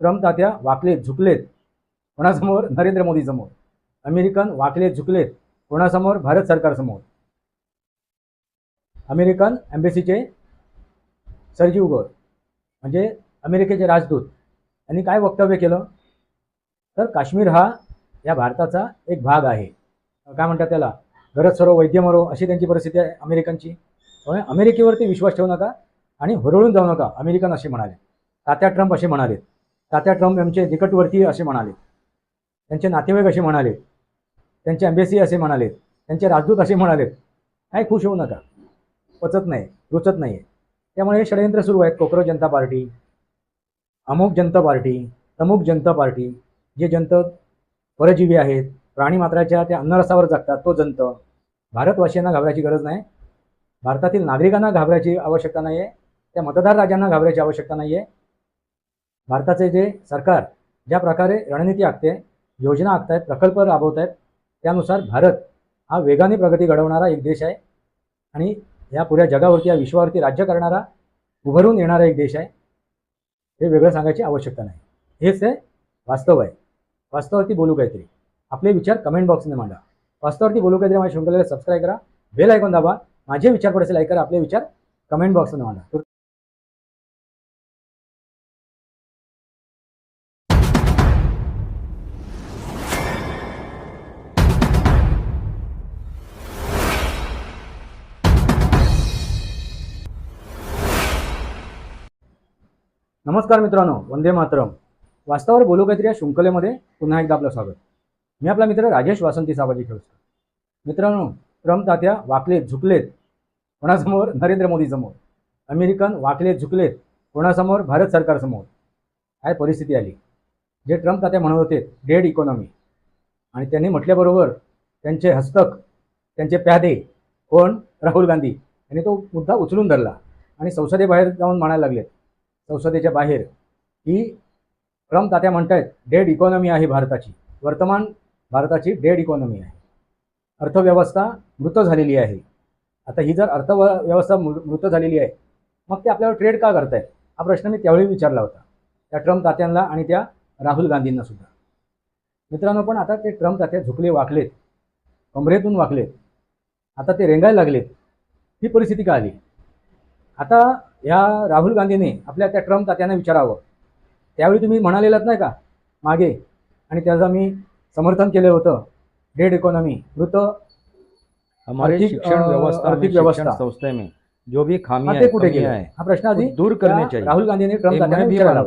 Trump तात्या वाकलेत झुकलेत कोणासमोर? नरेंद्र मोदी समोर. American वाकलेत झुकलेत कोणासमोर? भारत सरकारसमोर. अमेरिकन एम्बेसीचे सर्जी गोर म्हणजे अमेरिकेचे राजदूत यांनी काय वक्तव्य केलं? तर काश्मीर हा या भारताचा एक भाग आहे. काय म्हणतात त्याला? गरज सरो वैद्य मरो अशी त्यांची परिस्थिती आहे अमेरिकनची. त्यामुळे अमेरिकेवरती विश्वास ठेवू नका आणि हुरळून जाऊ नका. अमेरिकन असे म्हणाले, तात्या ट्रम्प असे म्हणाले, तात्या ट्रम्प यांचे निकटवर्तीय असे म्हणाले, त्यांचे नातेवाईक असे म्हणाले, त्यांचे एम्बेसी असे म्हणाले, त्यांचे राजदूत असे म्हणाले. काय खुश होऊ नका, पचत नाही, रुचत नाही. त्यामुळे हे षडयंत्र सुरू आहेत. कोकरोच जनता पार्टी, अमुक जनता पार्टी, तमुक जनता पार्टी, जे जंत परजीवी आहेत, प्राणी मात्राच्या त्या अन्नरसावर जगतात तो जंत. भारतवासियांना घाबरायची गरज नाही, भारतातील नागरिकांना घाबरायची आवश्यकता नाही आहे, त्या मतदार राजांना घाबरायची आवश्यकता नाही आहे. भारताचे जे सरकार ज्या प्रकारे रणनीती आखते, योजना आखतायत, प्रकल्प राबवत आहेत, त्यानुसार भारत हा वेगाने प्रगती घडवणारा एक देश आहे आणि या पुऱ्या जगावरती, या विश्वावरती राज्य करणारा, उभरून येणारा एक देश आहे. हे वेगळं सांगायची आवश्यकता नाही. हेच आहे वास्तव आहे. वास्तवावरती बोलू काहीतरी. आपले विचार कमेंट बॉक्समध्ये मांडा. वास्तवावरती बोलू काहीतरी माझ्या शृंखलेला सबस्क्राईब करा, बेल आयकॉन दाबा, माझे विचार पडसे लाईक करा, आपले विचार कमेंट बॉक्समध्ये मांडा. नमस्कार मित्रांनो, वंदे मातरम. वास्तवावर बोलू काहीतरी या शृंखलेमध्ये पुन्हा एकदा आपलं स्वागत. मी आपला मित्र राजेश वासंती साबाजी खेळतो. मित्रांनो, ट्रम्प तात्या वाकलेत झुकलेत कोणासमोर? नरेंद्र मोदी समोर. अमेरिकन वाकलेत झुकलेत कोणासमोर? भारत सरकारसमोर. काय परिस्थिती आली. जे ट्रम्प तात्या म्हणत होते डेड इकॉनॉमी, आणि त्यांनी म्हटल्याबरोबर त्यांचे हस्तक, त्यांचे प्यादे कोण? राहुल गांधी यांनी तो मुद्दा उचलून धरला आणि संसदेबाहेर जाऊन म्हणायला लागलेत, संसदेच्या बाहेर, की ट्रम्प तात्या म्हणतायत डेड इकॉनॉमी आहे भारताची, वर्तमान भारताची डेड इकॉनॉमी आहे, अर्थव्यवस्था मृत झालेली आहे. आता ही जर अर्थव्यवस्था मृत झालेली आहे, मग ते आपल्यावर ट्रेड का करतायत? हा प्रश्न मी त्यावेळी विचारला होता, त्या ट्रम्प तात्यांना आणि त्या राहुल गांधींना सुद्धा. मित्रांनो, पण आता ते ट्रम्प तात्या झुकले, वाकलेत, कमरेतून वाकलेत, आता ते रेंगायला लागलेत. ही परिस्थिती का आली? आता या राहुल गांधीने आपल्या त्या ट्रम्प तात्यांना विचारावं, त्यावेळी तुम्ही म्हणालेलात नाही का मागे, आणि त्याचं मी समर्थन केलं होतं, डेड इकॉनॉमी, मृत हमारे शिक्षण व्यवस्था आर्थिक शिक्षण व्यवस्था संस्थे में जो भी खामियां ते कुठे कमियां गेले? हैं हा प्रश्न आधी दूर करने चाहिए. राहुल गांधीने ट्रम्प मैं तात्यांना भी विचारायला हवा.